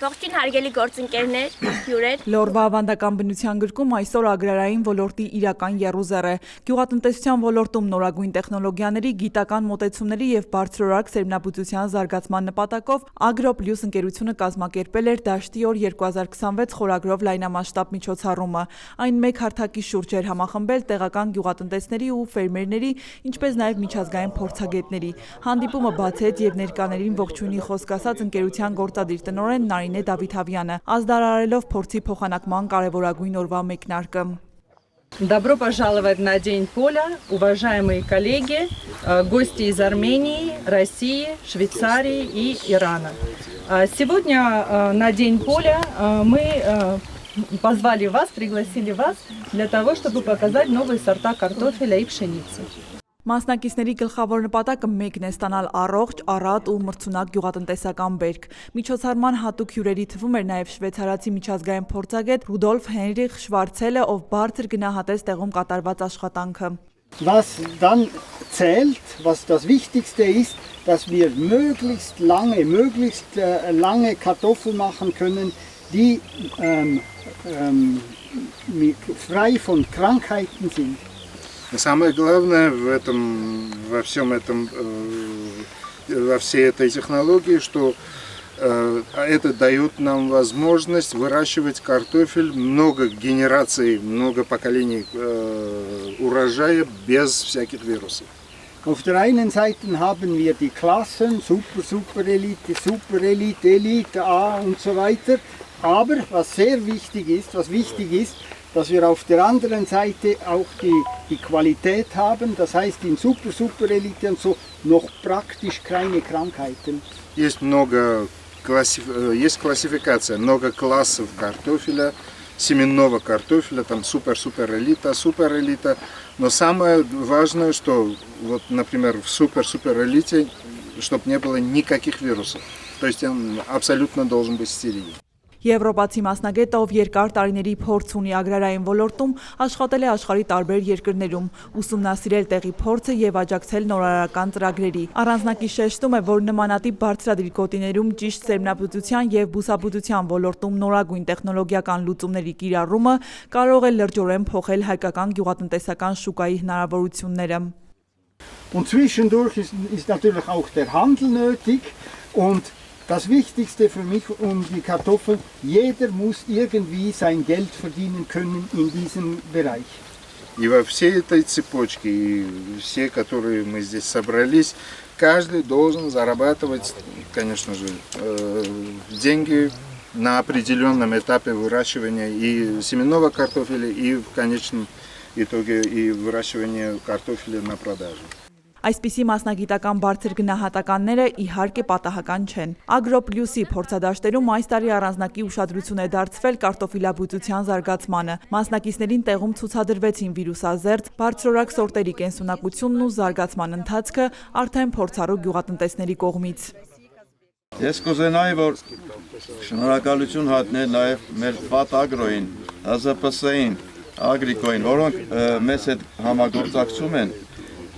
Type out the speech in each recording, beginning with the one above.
Ողջույն հարգելի գործընկերներ, հյուրեր։ Լորվա ավանդական բնության գրքում այսօր ագրարային ոլորտի իրական եռուզեռ է։ Գյուղատնտեսության ոլորտում նորագույն տեխնոլոգիաների, գիտական մոտեցումների եւ բարձրորակ սերմնաբուծության զարգացման նպատակով Agro+ ընկերությունը կազմակերպել էր Դաշտի օր 2026 խորագրով լայնամասշտաբ միջոցառումը։ Այն մեկ հարթակի շուրջ էր համախմբել տեղական գյուղատնտեսների ու ֆերմերների, ինչպես նաեւ միջազգային փորձագետների։ Հանդիպումը բացեց եւ ներկաներին ողջույնի խոսք ասաց ընկերության գործադիր տնօրեն Նարինե Դավիթավյանը, ազդարարելով փորձի փոխանակման կարևորագույն օրվա մեկնարկը։ Добро пожаловать на День поля, уважаемые коллеги, гости из Армении, России, Швейцарии и Ирана. Сегодня на День поля мы позвали вас, пригласили вас для того, чтобы показать новые сорта картофеля и пшеницы. Մասնակիցների գլխավոր նպատակը մեկն է ստանալ առողջ, առատ ու մրցունակ գյուղատնտեսական բերք։ Միջոցառման հատուկ հյուրերի թվում էր նաև շվեյցարացի միջազգային փորձագետ Ռուդոլֆ Հենրիխ Շվարցելը, ով բարձր գնահատեց տեղում կատարված աշխատանքը։ Was dann zählt, was das Wichtigste ist, dass wir möglichst lange Kartoffeln machen können, die frei von Krankheiten sind. Самое главное во всей этой технологии, что это дает нам возможность выращивать картофель много генераций, много поколений урожая без всяких вирусов. Auf der einen Seite haben wir die Klassen, Super Elite, Super Elite, Elite A und so weiter. Aber was wichtig ist, dass wir auf der anderen Seite auch die Qualität haben, das heißt in Super Elite und so noch praktisch keine Krankheiten. Есть классификация, много классов картофеля, семенного картофеля, там супер элита, но самое важное, что вот, например, в супер элите, чтобы не было никаких вирусов, то есть он абсолютно должен быть стерильный. Եվրոպացի մասնագետը, ով երկար տարիների փորձ ունի ագրարային ոլորտում, աշխատել է աշխարհի տարբեր երկրներում, ուսումնասիրել տեղի փորձը եւ աջակցել նորարարական ծրագրերի։ Առանձնակի շեշտում է, որ նմանատիպ բարձրադիր գոտիներում ճիշտ սերմնաբուծության եւ բուսաբուծության ոլորտում նորագույն տեխնոլոգիական լուծումների կիրառումը կարող է լրջորեն փոխել հայկական գյուղատնտեսական շուկայի հնարավորությունները։ Und zwischendurch ist natürlich auch der Handel nötig und das Wichtigste für mich die Kartoffeln, jeder muss irgendwie sein Geld verdienen können in diesem Bereich. И во всей этой цепочке, и все, которые мы здесь собрались, каждый должен зарабатывать, конечно же, деньги на определенном этапе выращивания и семенного картофеля, и в конечном итоге и выращивания картофеля на продажу. Այսպիսի մասնագիտական բարձր գնահատականները իհարկե պատահական չեն։ Agro+-ի փորձադաշտերում այս տարի առանձնակի ուշադրություն է դարձվել կարտոֆիլաբուծության զարգացմանը։ Մասնակիցներին տեղում ցուցադրվեցին վիրուսազերծ, բարձրորակ սորտերի կենսունակությունն ու զարգացման ընթացքը արդեն փորձառու գյուղատնտեսների կողմից։ Ես կուզենայի, որ շնորհակալություն հայտնել նաև մեր Վատ Ագրոյին, ԱԶՊՍ-ին, Ագրիկոյին, որոնք մեզ հետ համագործակցում են։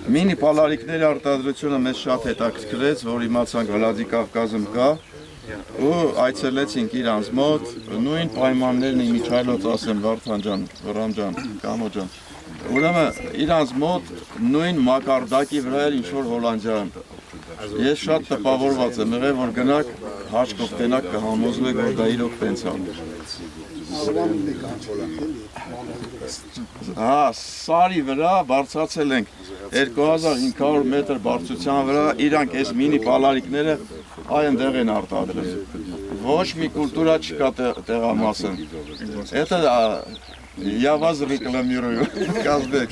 Մինի պալարիկների արտադրությունը մեզ շատ հետաքրքրեց, որ իմացանք Վլադիկավկազում կա ու այցելեցինք իրանց մոտ, նույն պայմաններն իմիջայլոց ասեմ Վարդան ջան, Վռամ ջան, Կամո ջան։ Ուրեմն իրանց մոտ նույն մակարդակի վրա էր ինչ-որ Հոլանդիան։ Ես շատ տպավորված եմ եղել, որ գնաք հաշկով տենակ կհամոզվեք, որ դա իրոք տենց է։ Սարի վրա բարձրացել ենք 2500 մետր բարձրության վրա, իրանք այս մինի պալարիկները այնտեղ են արտադրել։ Ոչ մի կուլտուրա չկա տեղամասն։ Я вас рекламирую, Казбек.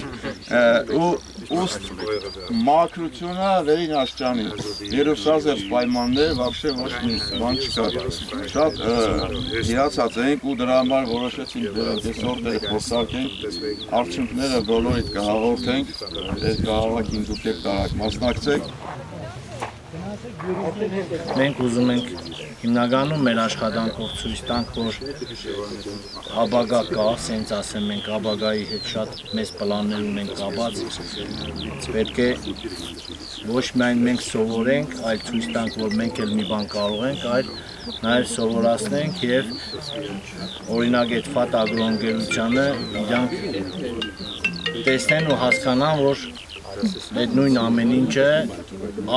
Մաքրությունը վերին աշճանի, երուսազերծ պայմաններ вообще ոչ մի բան չկա։ Շատ հիացած ենք ու դրա համար որոշեցինք դրանց սորտերը փորձարկենք, արդյունքները բոլորիդ կհաղորդենք, այս քաղաքին դուք եք կարող մասնակցեք։ Մենք ուզում ենք Հիմնականում մեր աշխատանքով ցույց տանք, որ ապագա կա, ասենք ասեմ մենք ապագայի հետ շատ մեծ պլաններ ունենք կապած, պետք է ոչ միայն մենք սովորենք, այլ ցույց տանք, որ մենք էլ մի բան կարող ենք, այլ նաև սովորացնենք եւ օրինակ այդ Ֆատ ագրոընկերությանը իրանք տեսնեն ու հասկանան, որ այդ նույն ամեն ինչը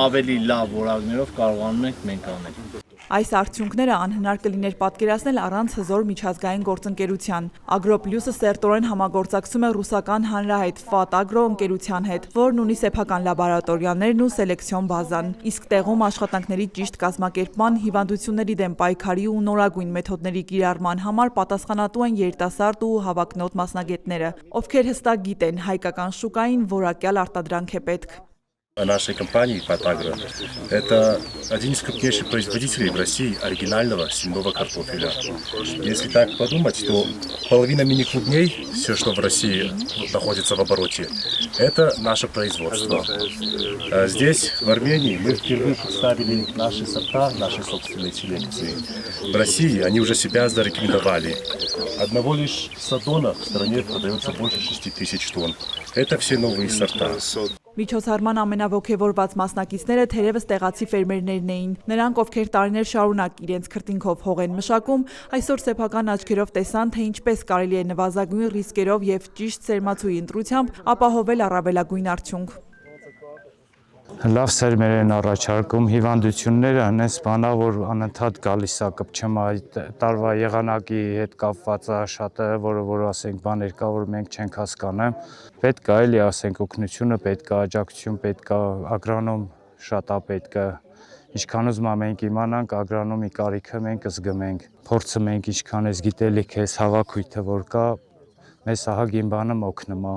ավելի լավ որակներով կարողանում ենք մենք անել։ Այս արդյունքները անհնար կլիներ պատկերացնել առանց հզոր միջազգային գործընկերության։ Ագրոպլյուսը սերտորեն համագործակցում է ռուսական հանրահայտ Ֆատ ագրո ընկերության հետ, որն ունի սեփական լաբորատորիաներն ու սելեկցիոն բազան։ Իսկ տեղում աշխատանքների ճիշտ կազմակերպման, հիվանդությունների դեմ պայքարի ու նորագույն մեթոդների կիրառման համար պատասխանատու են երիտասարդ ու հավակնոտ մասնագետները, ովքեր հստակ գիտեն հայկական շուկային որակյալ արտադրանք է պետք։ Нашей компании «Фатагро» – это один из крупнейших производителей в России оригинального семенного картофеля. Если так подумать, то половина мини-клубней, все, что в России находится в обороте, это наше производство. Здесь, в Армении, мы впервые представили наши сорта, наши собственные селекции. В России они уже себя зарекомендовали. Одного лишь садона в стране продается больше 6000 тонн. Это все новые сорта. Միջոցառման ամենաոգևորված մասնակիցները թերևս տեղացի ֆերմերներն էին։ Նրանք, ովքեր տարիներ շարունակ իրենց քրտինքով հող են մշակում, այսօր սեփական աչքերով տեսան, թե ինչպես կարելի է նվազագույն ռիսկերով եւ ճիշտ սերմացուի ընտրությամբ ապահովել առավելագույն արդյունք։ Լավ սերմեր են առաջարկում, հիվանդությունները հենց բանա, որ անընդհատ գալիս է կպչում այդ տարվա եղանակի հետ կապված է շատը, որ ասենք բաներ կա, որ մենք չենք հասկանում։ Պետք է էլի ասենք օգնությունը, պետք է աջակցություն, պետք է ագրոնոմ շատ է պետք է։ Ինչքան ուզում մենք իմանանք ագրոնոմի կարիքը մենք զգմենք, փորձում ենք ինչքան էս գիտելիք էս հավաքույթը որ կա, մեզ ահագին բանը օգնում է։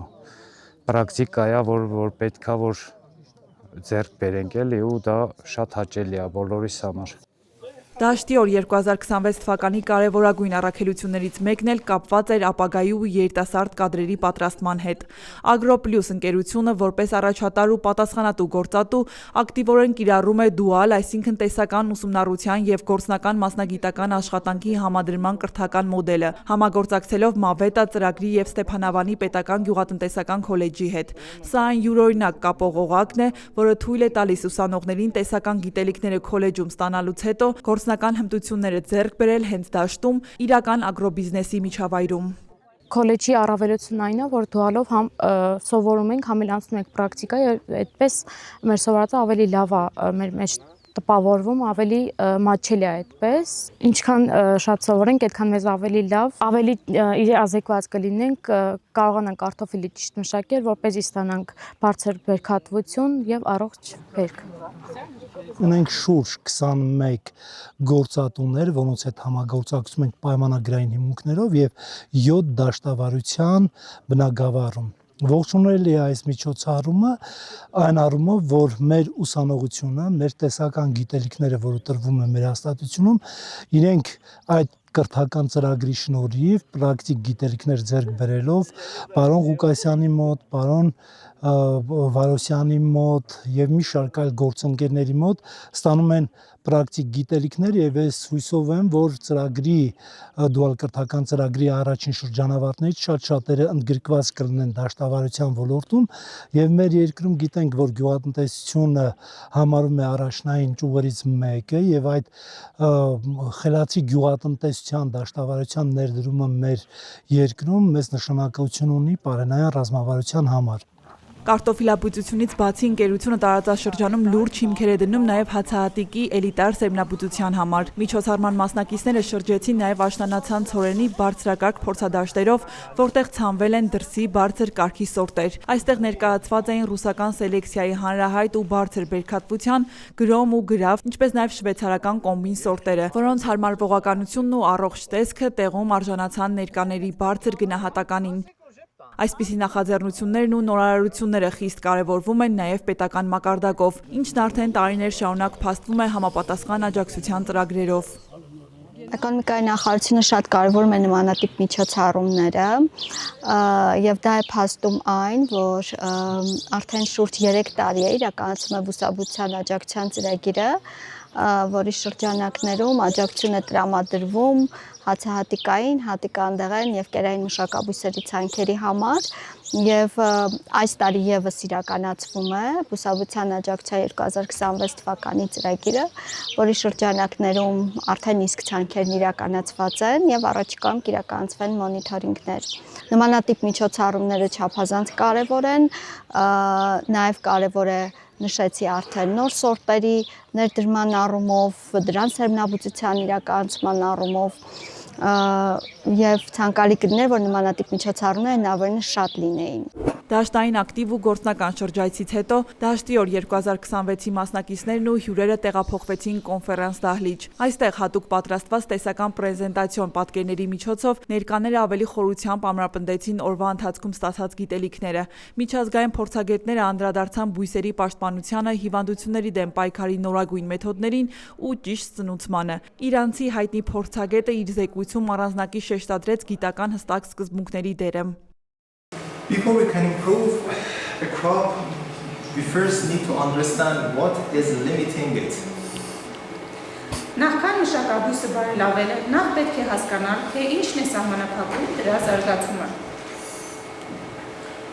Պրակտիկա է, որ պետք է որ ձեռք բերենք էլի ու դա շատ հաճելի է բոլորիս համար։ Դաշտի օր 2026 թվականի կարևորագույն առաքելություններից մեկն էլ կապված էր ապագայի ու երիտասարդ կադրերի պատրաստման հետ։ Ագրոպլյուս ընկերությունը որպես առաջատար ու պատասխանատու գործատու ակտիվորեն կիրառում է դուալ, այսինքն տեսական ուսումնառության եւ գործնական մասնագիտական աշխատանքի համադրման կրթական մոդելը, համագործակցելով Մավետա ծրագրի եւ Ստեփանավանի պետական գյուղատնտեսական քոլեջի հետ։ Սա այն յուրօրինակ կապող օղակն է, որը թույլ է տալիս ուսանողներին տեսական գիտելիքները քոլեջում ստանալուց հետո գործնական հմտությունները ձեռք բերել հենց դաշտում իրական ագրոբիզնեսի միջավայրում։ Քոլեջի առավելությունն այն է, որ դուալով համ սովորում ենք, համ էլ անցնում ենք պրակտիկա, այդպես մեր սովորածը ավելի լավ է մեր մեջ տպավորվում, ավելի մատչելի է այդպես։ Ինչքան շատ սովորենք, այդքան մեզ ավելի լավ, ավելի ազեկված կլինենք, կարողանանք կարտոֆիլի ճիշտ մշակել, որպեսզի ստանանք բարձր բերքատվություն եւ առողջ բերք։ Ունենք շուրջ 21 գործատուներ, որոնց հետ համագործակցում ենք պայմանագրային հիմունքներով եւ 7 դաշտավարության բնագավառում։ Ողջունելի է այս միջոցառումը այն առումով, որ մեր ուսանողությունը, մեր տեսական գիտելիքները, որը տրվում է մեր հաստատությունում, իրենք այդ կրթական ծրագրի շնորհիվ պրակտիկ գիտելիքներ ձեռք բերելով պարոն Ղուկասյանի մոտ, պարոն Վարոսյանի մոտ եւ մի շարք այլ գործընկերների մոտ ստանում են պրակտիկ գիտելիքներ եւ ես հույսով եմ, որ ծրագրի դուալ կրթական ծրագրի առաջին շրջանավարտներից շատ-շատերը ընդգրկված կլինեն դաշտավարության ոլորտում եւ մեր երկրում գիտենք, որ գյուղատնտեսությունը համարում է առաջնային ճյուղերից մեկը եւ այդ խելացի գյուղատնտեսության դաշտավարության ներդրումը մեր երկրում մեծ նշանակություն ունի պարենային ռազմավարության համար։ Կարտոֆիլաբուծությունից բացի ընկերությունը տարածաշրջանում լուրջ հիմքեր է դնում նաև հացահատիկի էլիտար սերմնաբուծության համար։ Միջոցառման մասնակիցները շրջեցին նաև աշնանացան ցորենի բարձրակարգ փորձադաշտերով, որտեղ ցանվել են դրսի բարձր կարգի սորտեր։ Այստեղ ներկայացված էին ռուսական սելեկցիայի հանրահայտ ու բարձր բերքատվության գրոմ ու գրավ, ինչպես նաև շվեյցարական կոմբին սորտերը, որոնց հարմարվողականությունն ու առողջ տեսքը տեղում արժանացան ներկաների բարձր գնահատականին։ Այսպիսի նախաձեռնություններն ու նորարարությունները խիստ կարևորվում են նաև պետական մակարդակով, ինչն արդեն տարիներ շարունակ փաստվում է համապատասխան աջակցության ծրագրերով։ Էկոնոմիկայի նախարարությունը շատ կարևորում է նմանատիպ միջոցառումները եւ դա է փաստում այն, որ արդեն շուրջ 3 տարի է իրականացում է բուսաբուծության աջակցության ծրագիրը որի շրջանակներում աջակցություն է տրամադրվում հացահատիկային, հատիկանդեղեն եւ կերային մշակաբույսերի ցանքերի համար եւ այս տարի եւս իրականացվում է բուսաբուծության աջակցության 2026 թվականի ծրագիրը, որի շրջանակներում արդեն իսկ ցանքերն իրականացված են եւ առաջիկայում կիրականացվեն մոնիթորինգներ։ Նմանատիպ միջոցառումները չափազանց կարեւոր են, նաեւ կարեւոր է նշեցի արդեն նոր սորտերի ներդրման առումով, դրան սերմնաբուծության իրականացման առումով եւ ցանկալի կլիներ, որ նմանատիպ միջոցառումները հնարավորինս շատ լինեին։ Դաշտային ակտիվ ու գործնական շրջայցից հետո դաշտի օր 2026-ի մասնակիցներն ու հյուրերը տեղափոխվեցին կոնֆերանս դահլիճ։ Այստեղ հատուկ պատրաստված տեսական պրեզենտացիոն պատկերների միջոցով ներկաները ավելի խորությամբ ամրապնդեցին օրվա ընթացքում ստացած գիտելիքները։ Միջազգային փորձագետները անդրադարձան բույսերի պաշտպանությանը, հիվանդությունների դեմ պայքարի նորագույն մեթոդներին ու ճիշտ ծնուցմանը։ Իրանցի հայտնի փորձագետը իր զեկույցում առանձնակի շեշտադրեց գիտական հստակ սկզբունքների դերը։ Before we can improve a crop, we first need to understand what is limiting it. Նախքան մշակաբույսը բարելավելը, նախ պետք է հասկանալ, թե ինչն է սահմանափակում դրա զարգացումը։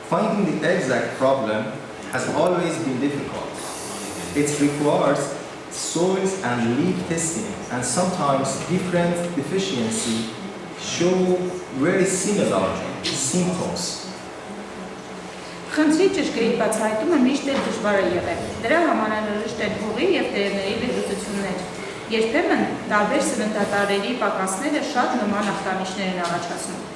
Finding the exact problem has always been difficult. It requires soils and leaf testing, and sometimes different deficiencies show very similar symptoms. Խնդրի ճշգրիտ բացահայտումը միշտ էլ դժվար է եղել։ Դրա համար անհրաժեշտ են հողի եւ տերևների վերլուծություններ։ Երբեմն տարբեր սննդատարերի պակասները շատ նման ախտանիշներ են առաջացնում։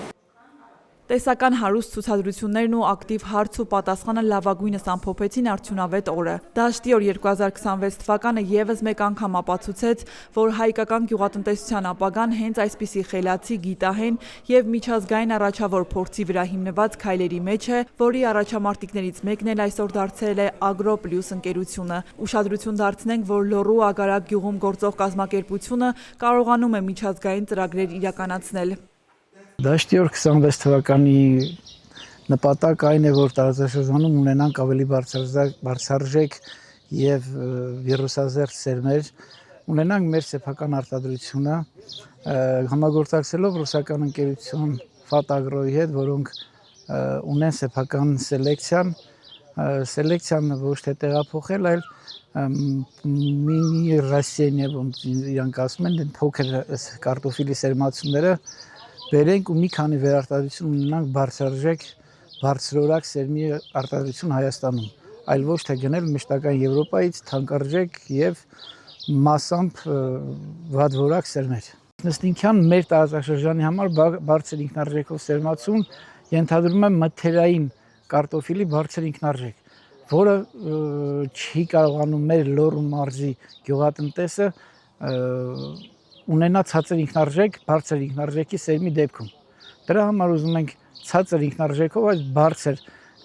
Տեսական հարուստ ցուցադրություններն ու ակտիվ հարց ու պատասխանը լավագույնս ամփոփեցին արդյունավետ օրը։ Դաշտի օր 2026 թվականը եւս մեկ անգամ ապացուցեց, որ հայկական գյուղատնտեսության ապագան հենց այսպիսի խելացի, գիտահեն եւ միջազգային առաջավոր փորձի վրա հիմնված քայլերի մեջ է, որի առաջամարտիկներից մեկն էլ այսօր դարձել է Agro+ ընկերությունը։ Ուշադրություն դարձնենք, որ Լոռու Ագարակ գյուղում գործող կազմակերպությունը կարողանում է միջազգային ծրագրեր իրականացնել։ Դաշտի օր 26 թվականի նպատակը այն է, որ տարածաշրջանում ունենանք ավելի բարձրարժեք եւ վիրուսազերծ սերմեր, ունենանք մեր սեփական արտադրությունը, համագործակցելով ռուսական ընկերություն Fat-Agro-ի հետ, որոնք ունեն սեփական սելեկցիան ոչ թե տեղափոխել, այլ մինի ռասենիա, իրանք ասում են, փոքր կարտոֆիլի սերմացումները բերենք ու մի քանի վերարտադրություն ունենանք բարձրարժեք, բարձրորակ սերմի արտադրություն Հայաստանում, այլ ոչ թե գնել մշտական Եվրոպայից թանկարժեք եւ մասամբ վատորակ սերմեր։ Նստինքյան մեր տարածաշրջանի համար բարձր ինքնարժեքով սերմացում ենթադրում է մթերային կարտոֆիլի բարձր ինքնարժեք, որը չի կարողանում մեր Լոռու մարզի գյուղատնտեսը ունենա ցածր ինքնարժեք, բարձր ինքնարժեքի սերմի դեպքում։ Դրա համար ուզում ենք ցածր ինքնարժեքով, այս բարձր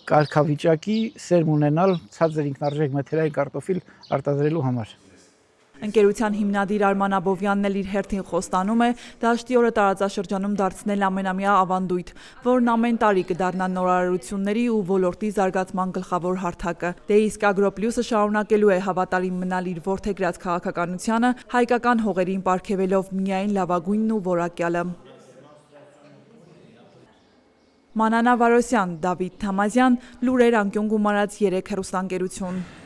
կարգավիճակի սերմ ունենալ ցածր ինքնարժեք մթերային կարտոֆիլ արտադրելու համար։ Ընկերության հիմնադիր Արման Աբովյանն էլ իր հերթին խոստանում է դաշտի օրը տարածաշրջանում դարձնել ամենամյա ավանդույթ, որն ամեն տարի կդառնա նորարարությունների ու ոլորտի զարգացման գլխավոր հարթակը։ Դե իսկ Agro+-ը շարունակելու է հավատարիմ մնալ իր որդեգրած քաղաքականությանը, հայկական հողերին պարգևելով միայն լավագույնն ու որակյալը։ Մանանա Վարոսյան, Դավիթ Թամազյան, լուրեր անկյուն գումարած 3 հեռուստաընկերություն։